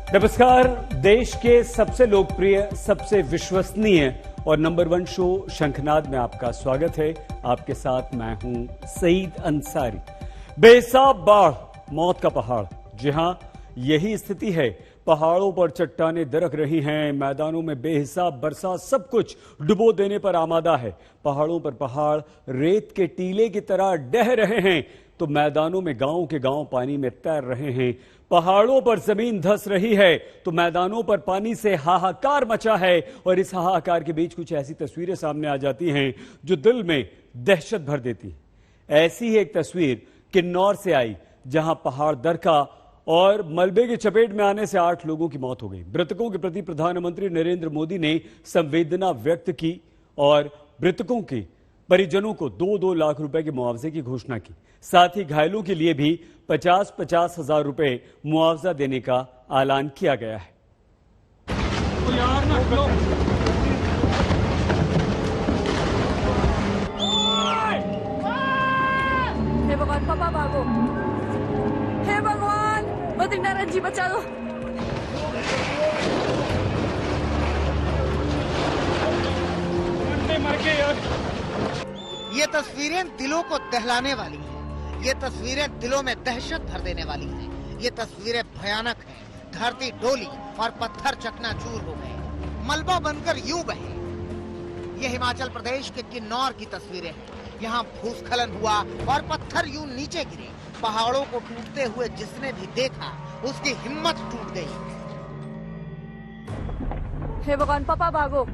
नमस्कार। देश के सबसे लोकप्रिय, सबसे विश्वसनीय और नंबर 1 शो शंखनाद में आपका स्वागत है। आपके साथ मैं हूं सईद अंसारी। बेहिसाब बाढ़, मौत का पहाड़। जी हां, यही स्थिति है। पहाड़ों पर चट्टानें दरक रही हैं, मैदानों में बेहिसाब बरसात सब कुछ डुबो देने पर आमादा है। पहाड़ों पर पहाड़ रेत के टीले की तरह डह रहे हैं तो मैदानों में गांव के गांव पानी में तैर रहे हैं। पहाड़ों पर जमीन धंस रही है तो मैदानों पर पानी से हाहाकार मचा है। और इस हाहाकार के बीच कुछ ऐसी तस्वीरें सामने आ जाती हैं जो दिल में दहशत भर देती हैं। ऐसी ही एक तस्वीर किन्नौर से आई, जहां पहाड़ दरका और मलबे की चपेट में आने से 8 लोगों की मौत हो गई। मृतकों के प्रति प्रधानमंत्री नरेंद्र मोदी ने संवेदना व्यक्त की और मृतकों के परिजनों को 2-2 लाख रुपए के मुआवजे की घोषणा की। साथ ही घायलों के लिए भी 50-50 हजार रुपए मुआवजा देने का ऐलान किया गया है। हे भगवान, पापा भागो। हे भगवान, बद्रीनारायण जी बचा लो। ये तस्वीरें दिलों को दहलाने वाली हैं। ये तस्वीरें दिलों में दहशत भर देने वाली हैं। ये तस्वीरें भयानक हैं। धरती डोली और पत्थर चकनाचूर हो गए, मलबा बनकर यूं बहे। ये हिमाचल प्रदेश के किन्नौर की तस्वीरें हैं। यहाँ भूस्खलन हुआ और पत्थर यूं नीचे गिरे। पहाड़ों को टूटते हुए जिसने भी देखा उसकी हिम्मत टूट गई। हे भगवान, पापा भागो।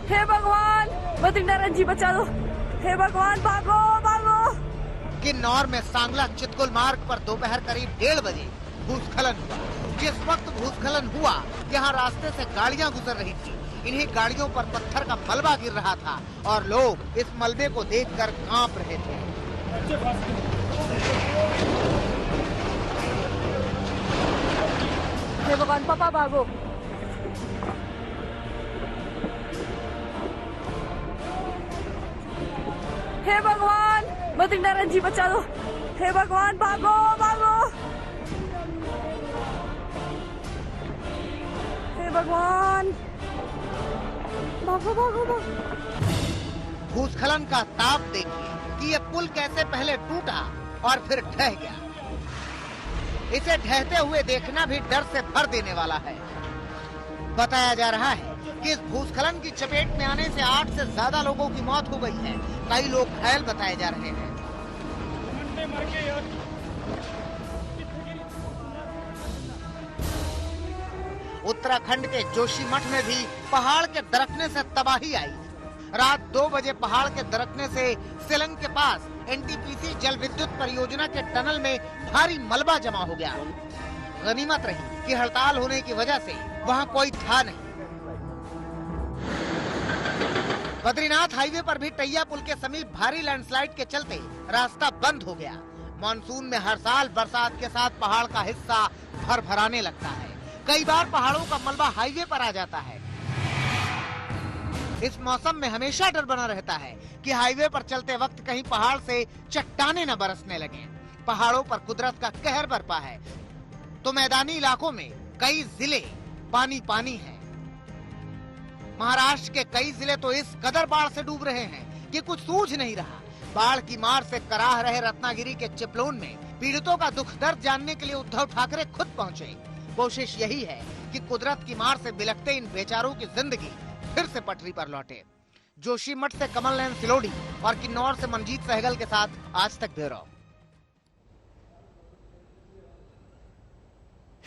हे भगवान, बद्रीनारायण जी बचा लो। हे भगवान, भागो भागो। किन्नौर में सांगला चितकुल मार्ग पर दोपहर करीब 1:30 बजे भूस्खलन हुआ। जिस वक्त भूस्खलन हुआ, यहाँ रास्ते से गाड़ियाँ गुजर रही थी। इन्हीं गाड़ियों पर पत्थर का मलबा गिर रहा था और लोग इस मलबे को देखकर कांप रहे थे। हे भगवान, पापा भागो। हे भगवान, बद्रीनारायण जी बचा लो। हे भगवान, भागो भागो। हे भगवान, भागो भागो भागो। भूस्खलन का ताप देखिए कि ये पुल कैसे पहले टूटा और फिर ढह गया। इसे ढहते हुए देखना भी डर से भर देने वाला है। बताया जा रहा है कि इस भूस्खलन की चपेट में आने से 8 से ज्यादा लोगों की मौत हो गई है। कई लोग घायल बताए जा रहे हैं। उत्तराखंड के जोशीमठ में भी पहाड़ के दरकने से तबाही आई। रात 2 बजे पहाड़ के दरकने से सिलंग के पास एनटीपीसी जल विद्युत परियोजना के टनल में भारी मलबा जमा हो गया। गनीमत रही कि हड़ताल होने की वजह से वहां कोई था नहीं। बद्रीनाथ हाईवे पर भी टैया पुल के समीप भारी लैंडस्लाइड के चलते रास्ता बंद हो गया। मानसून में हर साल बरसात के साथ पहाड़ का हिस्सा भरभराने लगता है। कई बार पहाड़ों का मलबा हाईवे पर आ जाता है। इस मौसम में हमेशा डर बना रहता है कि हाईवे पर चलते वक्त कहीं पहाड़ से चट्टानें न बरसने लगें। पहाड़ों पर कुदरत का कहर बरपा है तो मैदानी इलाकों में कई जिले पानी पानी हैं। महाराष्ट्र के कई जिले तो इस कदर बाढ़ से डूब रहे हैं कि कुछ सूझ नहीं रहा। बाढ़ की मार से कराह रहे रत्नागिरी के चिपलून में पीड़ितों का दुख दर्द जानने के लिए उद्धव ठाकरे खुद पहुंचे। कोशिश यही है कि कुदरत की मार से बिलखते इन बेचारों की जिंदगी फिर से पटरी पर लौटे। जोशीमठ से कमल नयन सिलोड़ी और किन्नौर से मनजीत सहगल के साथ आज तक ब्यूरो।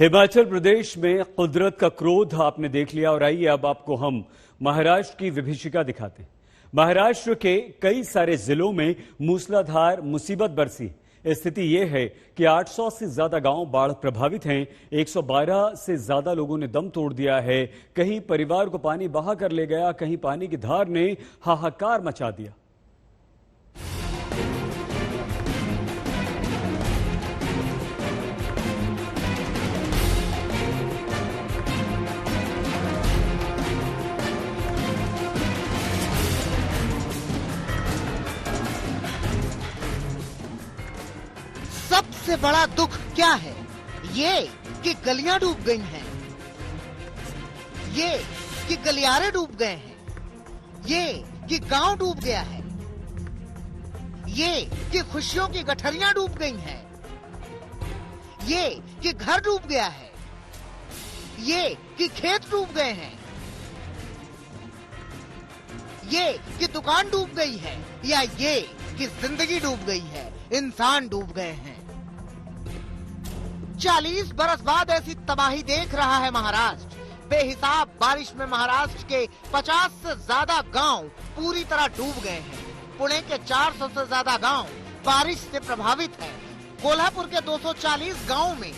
हिमाचल प्रदेश में कुदरत का क्रोध आपने देख लिया और आइए अब आपको हम महाराष्ट्र की विभीषिका दिखाते हैं। महाराष्ट्र के कई सारे जिलों में मूसलाधार मुसीबत बरसी। स्थिति यह है कि 800 से ज्यादा गांव बाढ़ प्रभावित हैं। 112 से ज्यादा लोगों ने दम तोड़ दिया है। कहीं परिवार को पानी बहा कर ले गया, कहीं पानी की धार ने हाहाकार मचा दिया। सबसे बड़ा दुख क्या है? ये कि गलियां डूब गई हैं, ये कि गलियारे डूब गए हैं, ये कि गांव डूब गया है, ये कि खुशियों की गठरियां डूब गई हैं, ये कि घर डूब गया है, ये कि खेत डूब गए हैं, ये कि दुकान डूब गई है, या ये कि जिंदगी डूब गई है, इंसान डूब गए हैं। 40 बरस बाद ऐसी तबाही देख रहा है महाराष्ट्र। बेहिसाब बारिश में महाराष्ट्र के 50 से ज्यादा गांव पूरी तरह डूब गए हैं। पुणे के 400 से ज्यादा गांव बारिश से प्रभावित हैं। कोल्हापुर के 240 गांवों में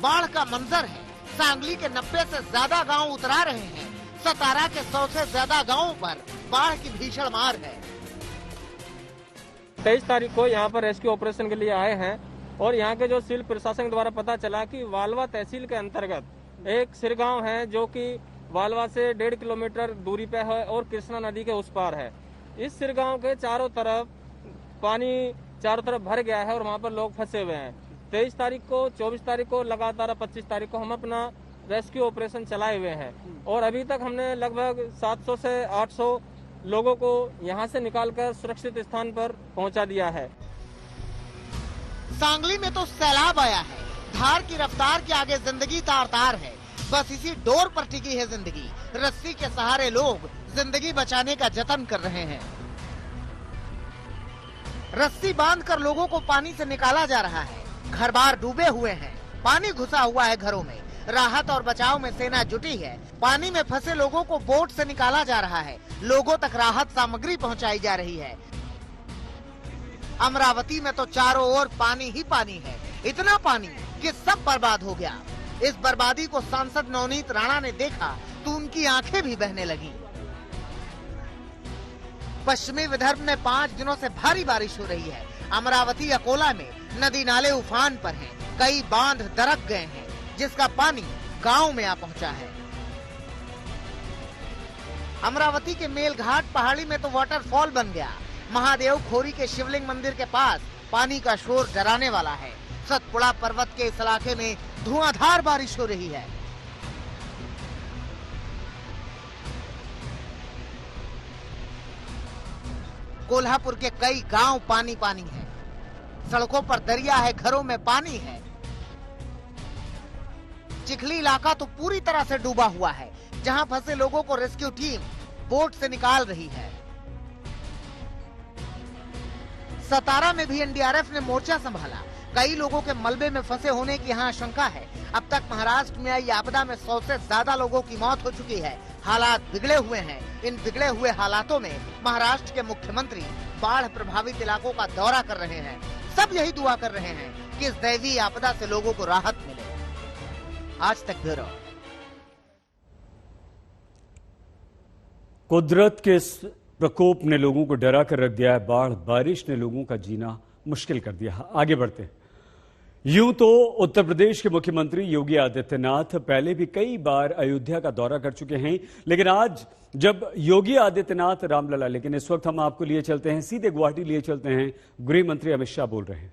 बाढ़ का मंजर है। सांगली के 90 से ज्यादा गांव उतरा रहे हैं। सतारा के 100 से ज्यादा गांवों पर बाढ़ की भीषण मार है। 23 तारीख को यहाँ पर रेस्क्यू ऑपरेशन के लिए आए हैं और यहाँ के जो सिविल प्रशासन द्वारा पता चला कि वालवा तहसील के अंतर्गत एक सिरगांव है जो कि वालवा से 1.5 किलोमीटर दूरी पे है और कृष्णा नदी के उस पार है। इस सिरगांव के चारों तरफ पानी चारों तरफ भर गया है और वहाँ पर लोग फंसे हुए हैं। 23 तारीख को, 24 तारीख को, लगातार 25 तारीख को हम अपना रेस्क्यू ऑपरेशन चलाए हुए हैं और अभी तक हमने लगभग 700 से 800 लोगों को यहाँ से निकालकर सुरक्षित स्थान पर पहुँचा दिया है। सांगली में तो सैलाब आया है। धार की रफ्तार के आगे जिंदगी तार तार है। बस इसी डोर पर टिकी है जिंदगी। रस्सी के सहारे लोग जिंदगी बचाने का जतन कर रहे हैं। रस्सी बांधकर लोगों को पानी से निकाला जा रहा है। घर बार डूबे हुए हैं, पानी घुसा हुआ है घरों में। राहत और बचाव में सेना जुटी है। पानी में फंसे लोगों को बोट से निकाला जा रहा है। लोगों तक राहत सामग्री पहुंचाई जा रही है। अमरावती में तो चारों ओर पानी ही पानी है। इतना पानी कि सब बर्बाद हो गया। इस बर्बादी को सांसद नवनीत राणा ने देखा तो उनकी आंखें भी बहने लगी। पश्चिमी विदर्भ में 5 दिनों से भारी बारिश हो रही है। अमरावती अकोला में नदी नाले उफान पर हैं। कई बांध दरक गए हैं जिसका पानी गांव में आ पहुंचा है। अमरावती के मेलघाट पहाड़ी में तो वाटरफॉल बन गया। महादेव खोरी के शिवलिंग मंदिर के पास पानी का शोर डराने वाला है। सतपुड़ा पर्वत के इस इलाके में धुआंधार बारिश हो रही है। कोल्हापुर के कई गांव पानी पानी है। सड़कों पर दरिया है, घरों में पानी है। चिखली इलाका तो पूरी तरह से डूबा हुआ है, जहां फंसे लोगों को रेस्क्यू टीम बोट से निकाल रही है। सतारा में भी एनडीआरएफ ने मोर्चा संभाला। कई लोगों के मलबे में फंसे होने की यहाँ आशंका है। अब तक महाराष्ट्र में आई आपदा में 100 से ज्यादा लोगों की मौत हो चुकी है। हालात बिगड़े हुए हैं। इन बिगड़े हुए हालातों में महाराष्ट्र के मुख्यमंत्री बाढ़ प्रभावित इलाकों का दौरा कर रहे हैं। सब यही दुआ कर रहे हैं कि इस दैवीय आपदा से लोगों को राहत मिले। आज तक ब्यूरो। कुदरत के इस प्रकोप ने लोगों को डरा कर रख दिया है। बाढ़ बारिश ने लोगों का जीना मुश्किल कर दिया। आगे बढ़ते हैं। यूं तो उत्तर प्रदेश के मुख्यमंत्री योगी आदित्यनाथ पहले भी कई बार अयोध्या का दौरा कर चुके हैं, लेकिन आज जब योगी आदित्यनाथ रामलला, लेकिन इस वक्त हम आपको लिए चलते हैं, सीधे गुवाहाटी लिए चलते हैं। गृह मंत्री अमित शाह बोल रहे हैं।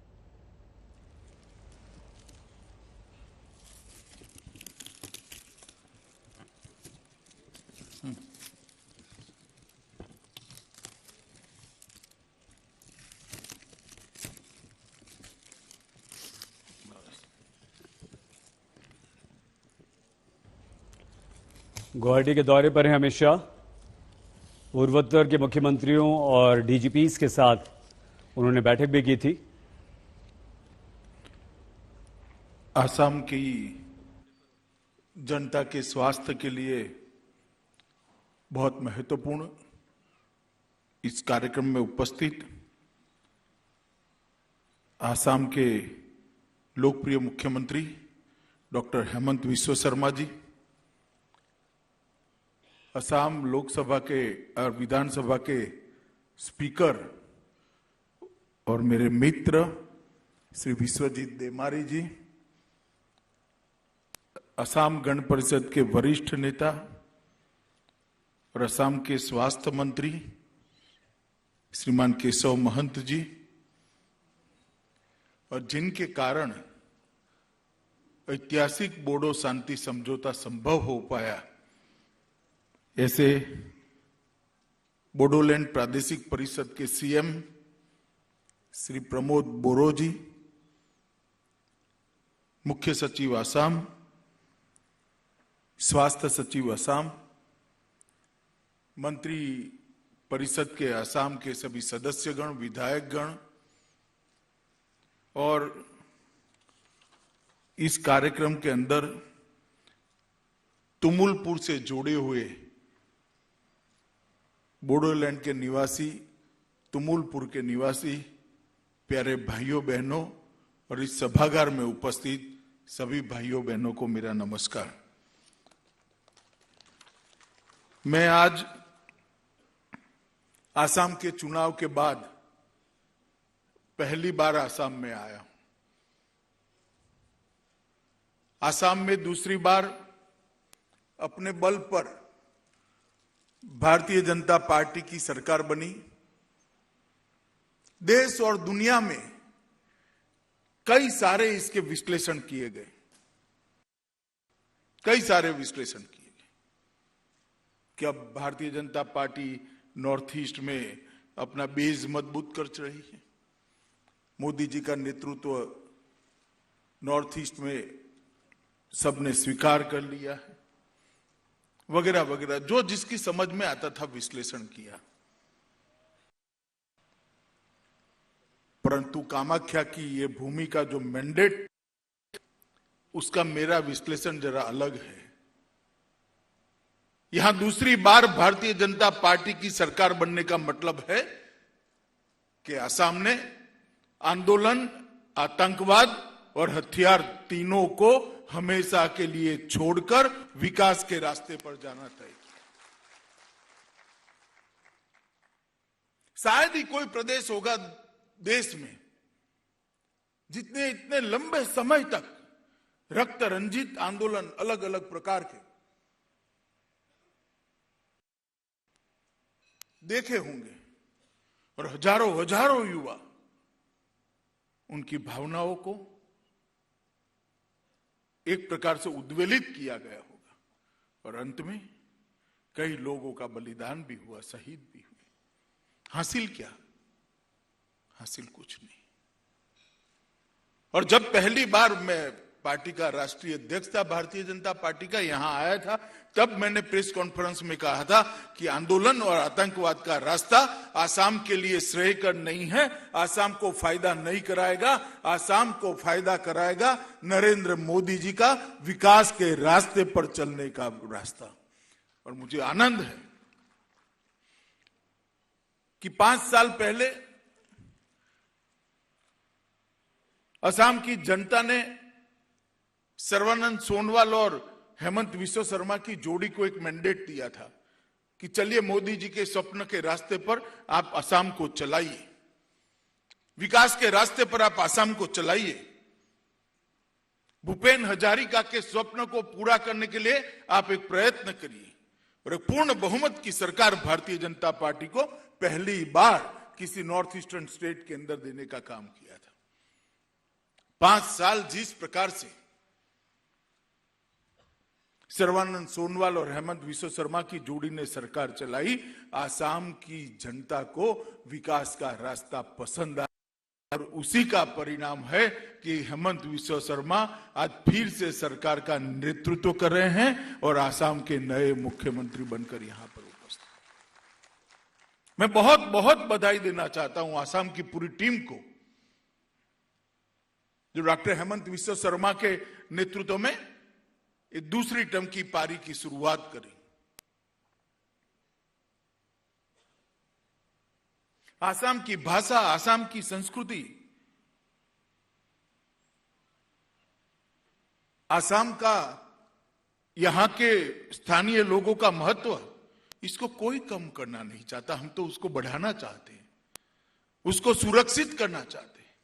गुवाहाटी के दौरे पर हैं अमित शाह। पूर्वोत्तर के मुख्यमंत्रियों और डीजीपीज के साथ उन्होंने बैठक भी की थी। असम की जनता के स्वास्थ्य के लिए बहुत महत्वपूर्ण इस कार्यक्रम में उपस्थित असम के लोकप्रिय मुख्यमंत्री डॉक्टर हेमंत बिस्वा शर्मा जी, असम लोकसभा के और विधानसभा के स्पीकर और मेरे मित्र श्री विश्वजीत देमारी जी, असम गण परिषद के वरिष्ठ नेता और असम के स्वास्थ्य मंत्री श्रीमान केशव महंत जी, और जिनके कारण ऐतिहासिक बोडो शांति समझौता संभव हो पाया, ऐसे बोडोलैंड प्रादेशिक परिषद के सीएम श्री प्रमोद बोरो जी, मुख्य सचिव असम, स्वास्थ्य सचिव असम, मंत्री परिषद के असम के सभी सदस्यगण, विधायकगण और इस कार्यक्रम के अंदर तुमुलपुर से जुड़े हुए बोडोलैंड के निवासी, तुमुलपुर के निवासी प्यारे भाइयों बहनों और इस सभागार में उपस्थित सभी भाइयों बहनों को मेरा नमस्कार। मैं आज असम के चुनाव के बाद पहली बार असम में आया हूं। असम में दूसरी बार अपने बल पर भारतीय जनता पार्टी की सरकार बनी। देश और दुनिया में कई सारे इसके विश्लेषण किए गए, कई सारे विश्लेषण किए गए कि अब Bharatiya Janata party north east में अपना बेस मजबूत कर रही है, मोदी जी का नेतृत्व नॉर्थ ईस्ट में सबने स्वीकार कर लिया है, वगैरह वगैरह, जो जिसकी समझ में आता था विश्लेषण किया। परंतु कामाख्या की ये भूमि का जो मैंडेट, उसका मेरा विश्लेषण जरा अलग है। यहां दूसरी बार भारतीय जनता पार्टी की सरकार बनने का मतलब है कि असम ने आंदोलन, आतंकवाद और हथियार तीनों को हमेशा के लिए छोड़कर विकास के रास्ते पर जाना तय किया। शायद ही कोई प्रदेश होगा देश में जितने इतने लंबे समय तक रक्त रंजित आंदोलन अलग अलग प्रकार के देखे होंगे और हजारों हजारों युवा उनकी भावनाओं को एक प्रकार से उद्वेलित किया गया होगा और अंत में कई लोगों का बलिदान भी हुआ, शहीद भी हुए। हासिल क्या? हासिल कुछ नहीं। और जब पहली बार मैं पार्टी का राष्ट्रीय अध्यक्ष था भारतीय जनता पार्टी का, यहां आया था, तब मैंने प्रेस कॉन्फ्रेंस में कहा था कि आंदोलन और आतंकवाद का रास्ता आसाम के लिए श्रेयकर नहीं है, आसाम को फायदा नहीं कराएगा, आसाम को फायदा कराएगा नरेंद्र मोदी जी का विकास के रास्ते पर चलने का रास्ता। और मुझे आनंद है कि 5 साल पहले असम की जनता ने सर्बानंद सोनोवाल और हेमंत विश्व शर्मा की जोड़ी को एक मैंडेट दिया था कि चलिए मोदी जी के स्वप्न के रास्ते पर आप असम को चलाइए, विकास के रास्ते पर आप असम को चलाइए। भूपेन हजारिका के स्वप्न को पूरा करने के लिए आप एक प्रयत्न करिए और एक पूर्ण बहुमत की सरकार भारतीय जनता पार्टी को पहली बार किसी नॉर्थ ईस्टर्न स्टेट के अंदर देने का काम किया था। 5 साल जिस प्रकार से सर्बानंद सोनोवाल और हेमंत विश्व शर्मा की जोड़ी ने सरकार चलाई, आसाम की जनता को विकास का रास्ता पसंद आया और उसी का परिणाम है कि हेमंत विश्व शर्मा आज फिर से सरकार का नेतृत्व कर रहे हैं और आसाम के नए मुख्यमंत्री बनकर यहां पर उपस्थित। मैं बहुत बहुत बधाई देना चाहता हूं आसाम की पूरी टीम को, जो डॉक्टर हेमंत विश्व शर्मा के नेतृत्व में एक दूसरी टर्म की पारी की शुरुआत करी। आसाम की भाषा, आसाम की संस्कृति, आसाम का, यहां के स्थानीय लोगों का महत्व, इसको कोई कम करना नहीं चाहता। हम तो उसको बढ़ाना चाहते हैं, उसको सुरक्षित करना चाहते हैं।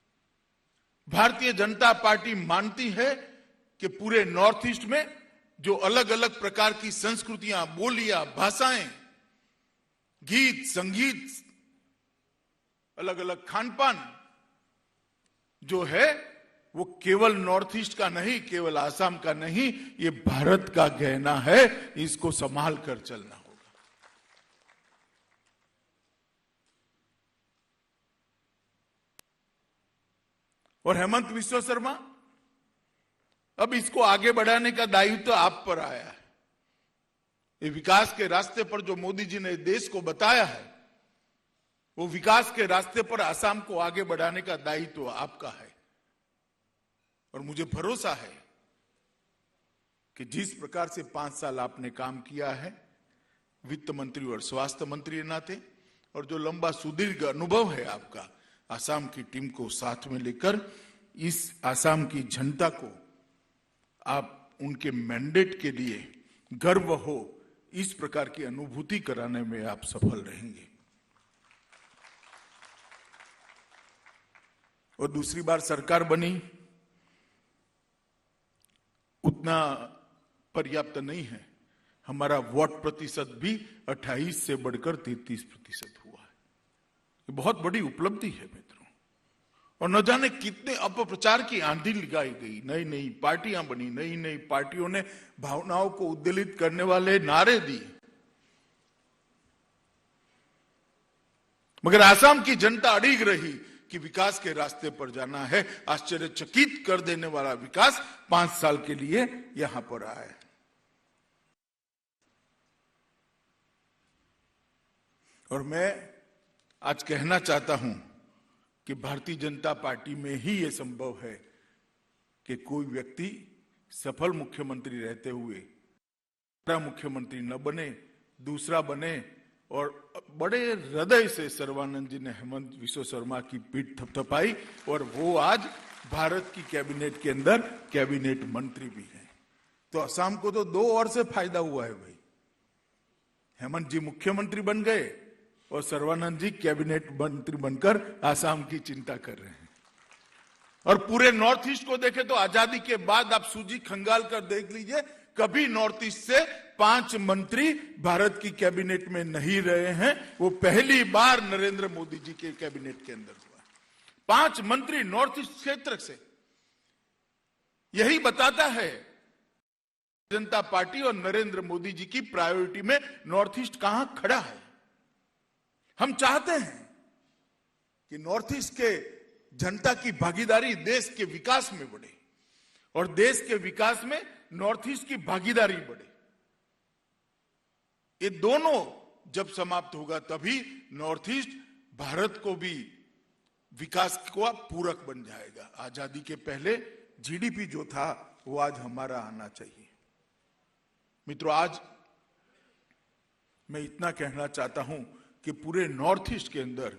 भारतीय जनता पार्टी मानती है कि पूरे नॉर्थ ईस्ट में जो अलग अलग प्रकार की संस्कृतियां, बोलियां, भाषाएं, गीत, संगीत, अलग अलग खान पान जो है वो केवल नॉर्थ ईस्ट का नहीं, केवल आसाम का नहीं, ये भारत का गहना है। इसको संभाल कर चलना होगा। और हेमंत बिस्वा शर्मा, अब इसको आगे बढ़ाने का दायित्व तो आप पर आया है। ये विकास के रास्ते पर जो मोदी जी ने देश को बताया है, वो विकास के रास्ते पर आसाम को आगे बढ़ाने का दायित्व आपका है। और मुझे भरोसा है कि जिस प्रकार से 5 साल आपने काम किया है वित्त मंत्री और स्वास्थ्य मंत्री के नाते, और जो लंबा सुदीर्घ अनुभव है आपका आसाम की टीम को साथ में लेकर, इस आसाम की जनता को आप उनके मैंडेट के लिए गर्व हो, इस प्रकार की अनुभूति कराने में आप सफल रहेंगे। और दूसरी बार सरकार बनी, उतना पर्याप्त नहीं है। हमारा वोट प्रतिशत भी 28 से बढ़कर 33% हुआ है। ये बहुत बड़ी उपलब्धि है मित्रों। और न जाने कितने अपप्रचार की आंधी लगाई गई, नई नई पार्टियां बनी, नई नई पार्टियों ने भावनाओं को उद्वेलित करने वाले नारे दिए, मगर आसाम की जनता अड़िग रही कि विकास के रास्ते पर जाना है। आश्चर्यचकित कर देने वाला विकास 5 साल के लिए यहां पर आया है। और मैं आज कहना चाहता हूं कि भारतीय जनता पार्टी में ही यह संभव है कि कोई व्यक्ति सफल मुख्यमंत्री रहते हुए मुख्यमंत्री न बने, दूसरा बने। और बड़े हृदय से सर्बानंद जी ने हेमंत बिस्वा शर्मा की पीठ थपथपाई, और वो आज भारत की कैबिनेट के अंदर कैबिनेट मंत्री भी हैं। तो असम को तो 2 और से फायदा हुआ है भाई। हेमंत जी मुख्यमंत्री बन गए और सर्बानंद जी कैबिनेट मंत्री बनकर आसाम की चिंता कर रहे हैं। और पूरे नॉर्थ ईस्ट को देखें तो आजादी के बाद आप सूजी खंगाल कर देख लीजिए, कभी नॉर्थ ईस्ट से 5 मंत्री भारत की कैबिनेट में नहीं रहे हैं। वो पहली बार नरेंद्र मोदी जी के कैबिनेट के अंदर हुआ। 5 मंत्री नॉर्थ ईस्ट क्षेत्र से। यही बताता है जनता पार्टी और नरेंद्र मोदी जी की प्रायोरिटी में नॉर्थ ईस्ट कहां खड़ा है। हम चाहते हैं कि नॉर्थ ईस्ट के जनता की भागीदारी देश के विकास में बढ़े, और देश के विकास में नॉर्थ ईस्ट की भागीदारी बढ़े। ये दोनों जब समाप्त होगा तभी नॉर्थ ईस्ट भारत को भी विकास को पूरक बन जाएगा। आजादी के पहले जीडीपी जो था वो आज हमारा आना चाहिए। मित्रों, आज मैं इतना कहना चाहता हूं कि पूरे नॉर्थ ईस्ट के अंदर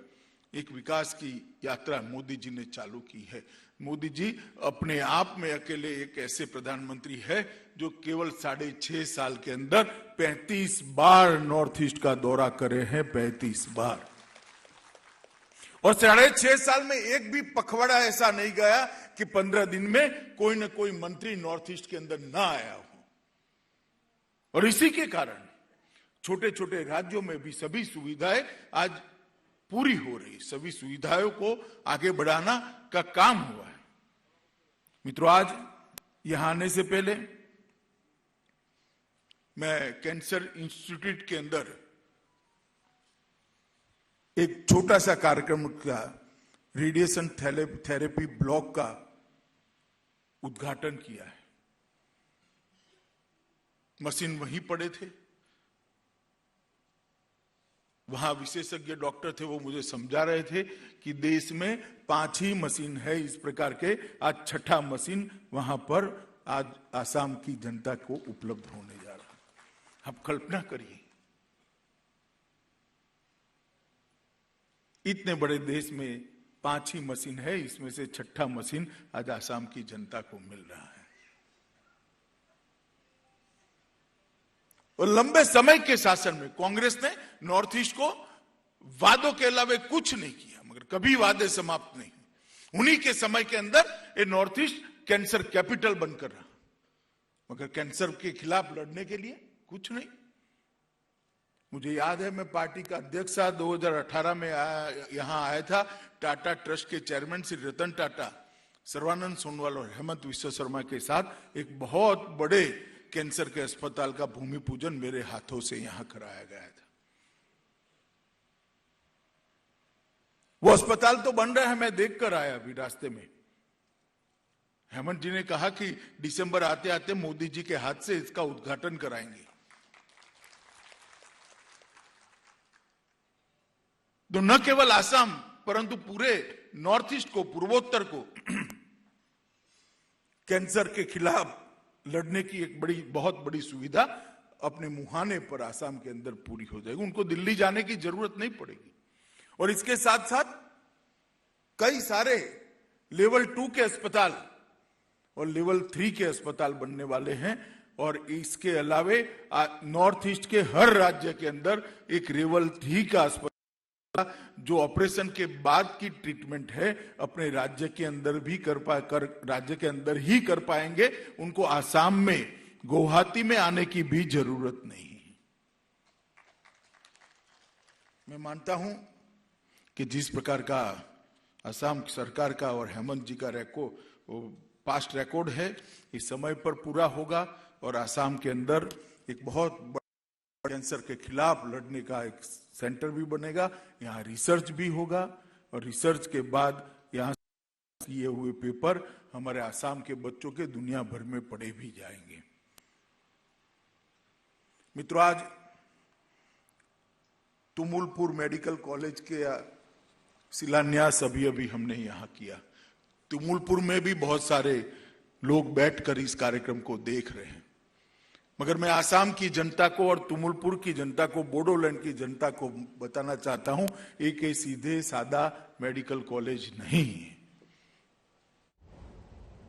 एक विकास की यात्रा मोदी जी ने चालू की है। मोदी जी अपने आप में अकेले एक ऐसे प्रधानमंत्री है जो केवल 6.5 साल के अंदर 35 बार नॉर्थ ईस्ट का दौरा करे हैं, 35 बार। और 6.5 साल में एक भी पखवाड़ा ऐसा नहीं गया कि 15 दिन में कोई ना कोई मंत्री नॉर्थ ईस्ट के अंदर ना आया हो। और इसी के कारण छोटे छोटे राज्यों में भी सभी सुविधाएं आज पूरी हो रही, सभी सुविधाओं को आगे बढ़ाना का काम हुआ है। मित्रों, आज यहां आने से पहले मैं कैंसर इंस्टीट्यूट के अंदर एक छोटा सा कार्यक्रम का रेडिएशन थेरेपी ब्लॉक का उद्घाटन किया है। मशीन वहीं पड़े थे, वहां विशेषज्ञ डॉक्टर थे, वो मुझे समझा रहे थे कि देश में 5 ही मशीन है इस प्रकार के। आज 6ठा मशीन वहां पर आज आसाम की जनता को उपलब्ध होने जा रहा। आप कल्पना करिए, इतने बड़े देश में 5 ही मशीन है, इसमें से 6ठा मशीन आज आसाम की जनता को मिल रहा है। और लंबे समय के शासन में कांग्रेस ने नॉर्थ ईस्ट को वादों के अलावा कुछ नहीं किया, मगर कभी वादे समाप्त नहीं। उन्हीं के समय के अंदर ये नॉर्थ ईस्ट कैंसर कैपिटल बनकर रहा, मगर कैंसर के खिलाफ लड़ने के लिए कुछ नहीं। मुझे याद है, मैं पार्टी का अध्यक्ष था, 2018 में यहां आया था। टाटा ट्रस्ट के चेयरमैन श्री रतन टाटा सर्वानंद सोनोवाल और हेमंत विश्व शर्मा के साथ एक बहुत बड़े कैंसर के अस्पताल का भूमि पूजन मेरे हाथों से यहां कराया गया था। वो अस्पताल तो बन रहा है, मैं देख कर आया अभी रास्ते में। हेमंत जी ने कहा कि दिसंबर आते आते मोदी जी के हाथ से इसका उद्घाटन कराएंगे। तो न केवल आसाम परंतु पूरे नॉर्थ ईस्ट को, पूर्वोत्तर को कैंसर के खिलाफ लड़ने की एक बहुत बड़ी सुविधा अपने मुहाने पर आसाम के अंदर पूरी हो जाएगी। उनको दिल्ली जाने की जरूरत नहीं पड़ेगी। और इसके साथ साथ कई सारे लेवल 2 के अस्पताल और लेवल 3 के अस्पताल बनने वाले हैं। और इसके अलावे नॉर्थ ईस्ट के हर राज्य के अंदर एक लेवल 3 का अस्पताल जो ऑपरेशन के बाद की ट्रीटमेंट है अपने राज्य के अंदर भी राज्य के अंदर ही कर पाएंगे। उनको आसाम में, गुवाहाटी में आने की भी जरूरत नहीं। मैं मानता हूं कि जिस प्रकार का असम सरकार का और हेमंत जी का पास्ट रिकॉर्ड है, इस समय पर पूरा होगा और असम के अंदर एक बहुत बड़ा कैंसर के खिलाफ लड़ने का एक सेंटर भी बनेगा। यहाँ रिसर्च भी होगा और रिसर्च के बाद यहाँ किए हुए पेपर हमारे असम के बच्चों के दुनिया भर में पढ़े भी जाएंगे। मित्रों, आज तुमुलपुर मेडिकल कॉलेज के शिलान्यास अभी हमने यहाँ किया। तुमुलपुर में भी बहुत सारे लोग बैठकर इस कार्यक्रम को देख रहे हैं, मगर मैं आसाम की जनता को और तुमुलपुर की जनता को, बोडोलैंड की जनता को बताना चाहता हूं, एक सीधे सादा मेडिकल कॉलेज नहीं है।